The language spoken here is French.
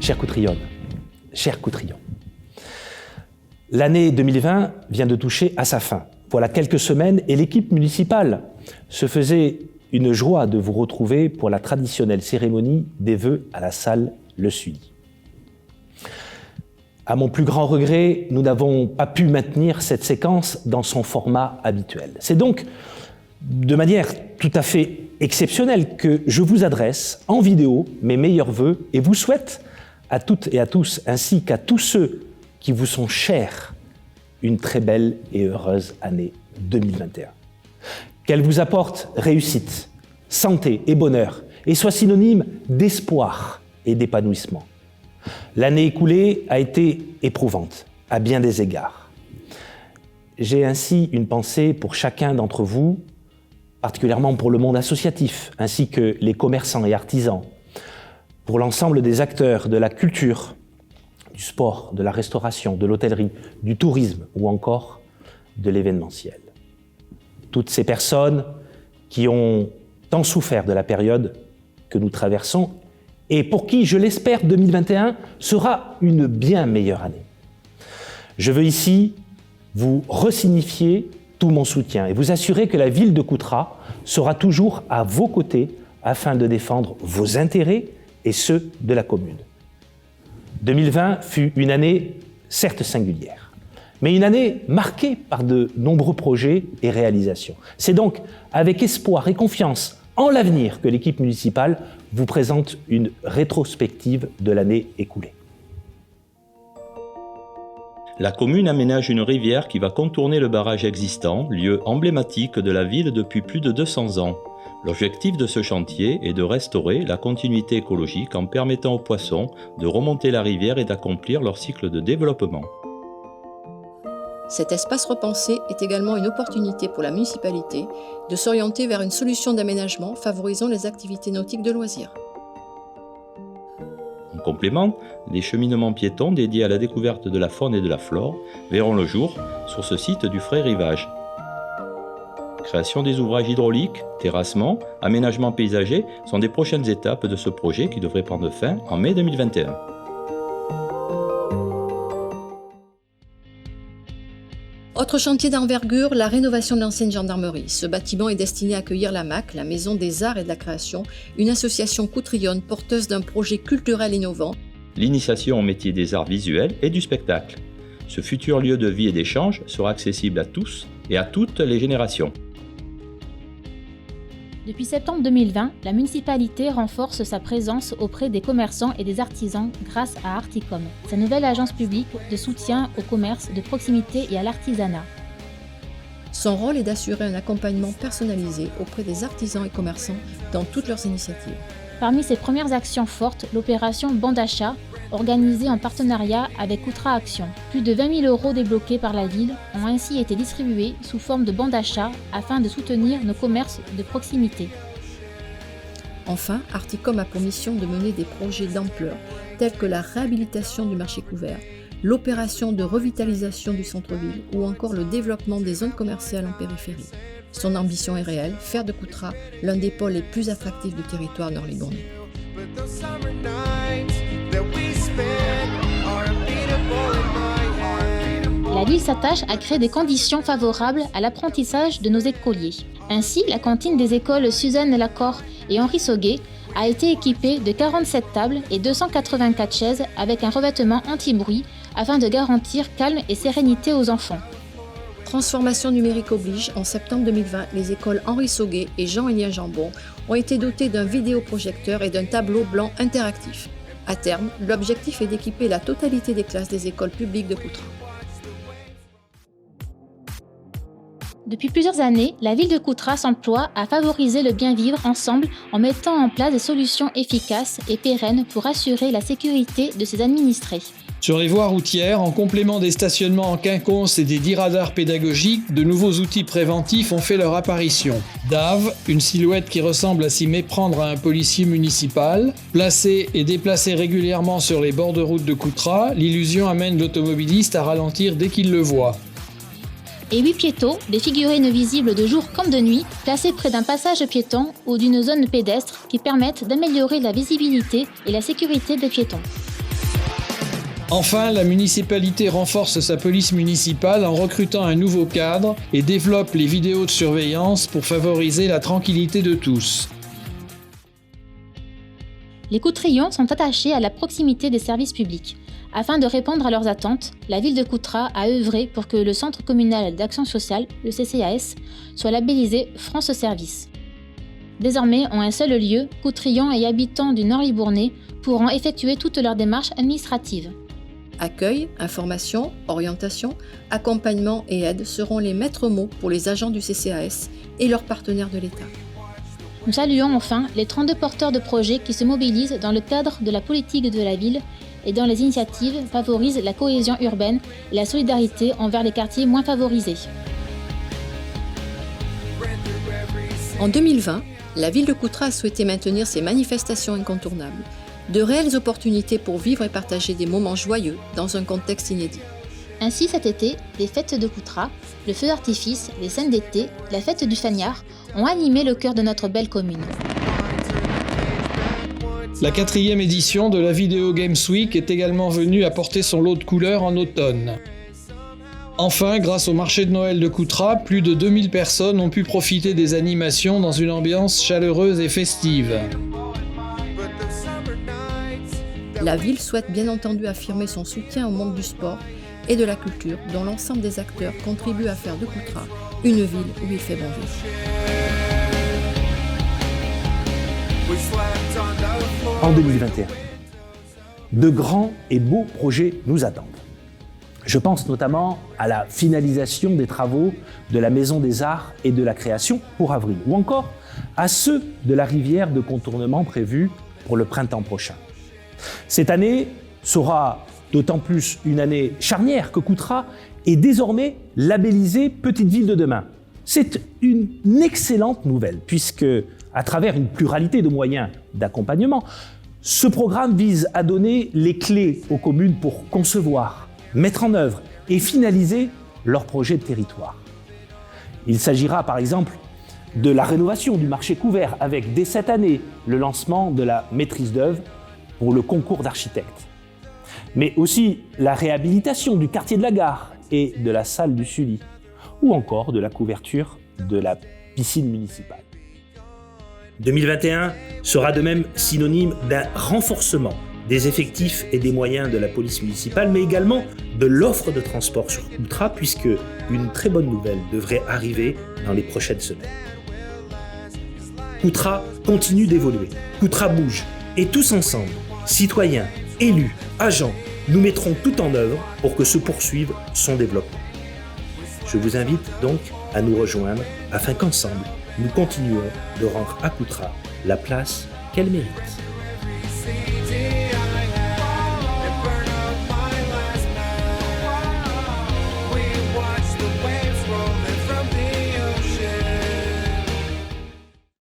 Chère Coutrillonne, cher Coutrillon, l'année 2020 vient de toucher à sa fin. Voilà quelques semaines et l'équipe municipale se faisait une joie de vous retrouver pour la traditionnelle cérémonie des vœux à la salle Le Sully. À mon plus grand regret, nous n'avons pas pu maintenir cette séquence dans son format habituel. C'est donc de manière tout à fait exceptionnelle que je vous adresse en vidéo mes meilleurs vœux et vous souhaite à toutes et à tous, ainsi qu'à tous ceux qui vous sont chers, une très belle et heureuse année 2021. Qu'elle vous apporte réussite, santé et bonheur, et soit synonyme d'espoir et d'épanouissement. L'année écoulée a été éprouvante, à bien des égards. J'ai ainsi une pensée pour chacun d'entre vous, particulièrement pour le monde associatif, ainsi que les commerçants et artisans, pour l'ensemble des acteurs de la culture, du sport, de la restauration, de l'hôtellerie, du tourisme ou encore de l'événementiel. Toutes ces personnes qui ont tant souffert de la période que nous traversons et pour qui, je l'espère, 2021 sera une bien meilleure année. Je veux ici vous resignifier tout mon soutien et vous assurer que la ville de Coutras sera toujours à vos côtés afin de défendre vos intérêts et ceux de la commune. 2020 fut une année certes singulière, mais une année marquée par de nombreux projets et réalisations. C'est donc avec espoir et confiance en l'avenir que l'équipe municipale vous présente une rétrospective de l'année écoulée. La commune aménage une rivière qui va contourner le barrage existant, lieu emblématique de la ville depuis plus de 200 ans. L'objectif de ce chantier est de restaurer la continuité écologique en permettant aux poissons de remonter la rivière et d'accomplir leur cycle de développement. Cet espace repensé est également une opportunité pour la municipalité de s'orienter vers une solution d'aménagement favorisant les activités nautiques de loisirs. En complément, les cheminements piétons dédiés à la découverte de la faune et de la flore verront le jour sur ce site du Frais Rivage. Création des ouvrages hydrauliques, terrassement, aménagement paysager sont des prochaines étapes de ce projet qui devrait prendre fin en mai 2021. Autre chantier d'envergure, la rénovation de l'ancienne gendarmerie. Ce bâtiment est destiné à accueillir la MAC, la Maison des Arts et de la Création, une association coutrillonne porteuse d'un projet culturel innovant. L'initiation au métier des arts visuels et du spectacle. Ce futur lieu de vie et d'échange sera accessible à tous et à toutes les générations. Depuis septembre 2020, la municipalité renforce sa présence auprès des commerçants et des artisans grâce à Articom, sa nouvelle agence publique de soutien au commerce de proximité et à l'artisanat. Son rôle est d'assurer un accompagnement personnalisé auprès des artisans et commerçants dans toutes leurs initiatives. Parmi ses premières actions fortes, l'opération Bon d'achat, organisée en partenariat avec Coutras Action. Plus de 20 000 € débloqués par la ville ont ainsi été distribués sous forme de bons d'achat afin de soutenir nos commerces de proximité. Enfin, Articom a pour mission de mener des projets d'ampleur tels que la réhabilitation du marché couvert, l'opération de revitalisation du centre-ville ou encore le développement des zones commerciales en périphérie. Son ambition est réelle, faire de Coutras l'un des pôles les plus attractifs du territoire nord-libournais. La ville s'attache à créer des conditions favorables à l'apprentissage de nos écoliers. Ainsi, la cantine des écoles Suzanne Lacor et Henri Sauguet a été équipée de 47 tables et 284 chaises avec un revêtement anti-bruit afin de garantir calme et sérénité aux enfants. Transformation numérique oblige, en septembre 2020, les écoles Henri Sauguet et Jean-Élien Jambon ont été dotées d'un vidéoprojecteur et d'un tableau blanc interactif. À terme, l'objectif est d'équiper la totalité des classes des écoles publiques de Coutras. Depuis plusieurs années, la ville de Coutras s'emploie à favoriser le bien-vivre ensemble en mettant en place des solutions efficaces et pérennes pour assurer la sécurité de ses administrés. Sur les voies routières, en complément des stationnements en quinconce et des 10 radars pédagogiques, de nouveaux outils préventifs ont fait leur apparition. DAV, une silhouette qui ressemble à s'y méprendre à un policier municipal. Placé et déplacé régulièrement sur les bords de route de Coutras, l'illusion amène l'automobiliste à ralentir dès qu'il le voit. Et 8 piétons, des figurines visibles de jour comme de nuit, placés près d'un passage piéton ou d'une zone pédestre qui permettent d'améliorer la visibilité et la sécurité des piétons. Enfin, la municipalité renforce sa police municipale en recrutant un nouveau cadre et développe les vidéos de surveillance pour favoriser la tranquillité de tous. Les Coutrillons sont attachés à la proximité des services publics. Afin de répondre à leurs attentes, la ville de Coutras a œuvré pour que le Centre communal d'action sociale, le CCAS, soit labellisé France Service. Désormais, en un seul lieu, Coutrillons et habitants du Nord-Libournais pourront effectuer toutes leurs démarches administratives. Accueil, information, orientation, accompagnement et aide seront les maîtres mots pour les agents du CCAS et leurs partenaires de l'État. Nous saluons enfin les 32 porteurs de projets qui se mobilisent dans le cadre de la politique de la ville et dont les initiatives favorisent la cohésion urbaine et la solidarité envers les quartiers moins favorisés. En 2020, la ville de Coutras a souhaité maintenir ses manifestations incontournables, de réelles opportunités pour vivre et partager des moments joyeux dans un contexte inédit. Ainsi, cet été, les fêtes de Coutras, le feu d'artifice, les scènes d'été, la fête du Faniard ont animé le cœur de notre belle commune. La 4e édition de la Video Games Week est également venue apporter son lot de couleurs en automne. Enfin, grâce au marché de Noël de Coutras, plus de 2000 personnes ont pu profiter des animations dans une ambiance chaleureuse et festive. La ville souhaite bien entendu affirmer son soutien au monde du sport et de la culture, dont l'ensemble des acteurs contribuent à faire de Coutras une ville où il fait bon vivre. En 2021, de grands et beaux projets nous attendent. Je pense notamment à la finalisation des travaux de la Maison des Arts et de la Création pour avril, ou encore à ceux de la rivière de contournement prévus pour le printemps prochain. Cette année sera d'autant plus une année charnière que Coutras est désormais labellisée Petite Ville de demain. C'est une excellente nouvelle puisque, à travers une pluralité de moyens d'accompagnement, ce programme vise à donner les clés aux communes pour concevoir, mettre en œuvre et finaliser leurs projets de territoire. Il s'agira par exemple de la rénovation du marché couvert avec dès cette année le lancement de la maîtrise d'œuvre pour le concours d'architectes, mais aussi la réhabilitation du quartier de la Gare et de la salle du Sully, ou encore de la couverture de la piscine municipale. 2021 sera de même synonyme d'un renforcement des effectifs et des moyens de la police municipale, mais également de l'offre de transport sur Coutras, puisque une très bonne nouvelle devrait arriver dans les prochaines semaines. Coutras continue d'évoluer, Coutras bouge, et tous ensemble, citoyens, élus, agents, nous mettrons tout en œuvre pour que se poursuive son développement. Je vous invite donc à nous rejoindre afin qu'ensemble, nous continuons de rendre à Coutras la place qu'elle mérite.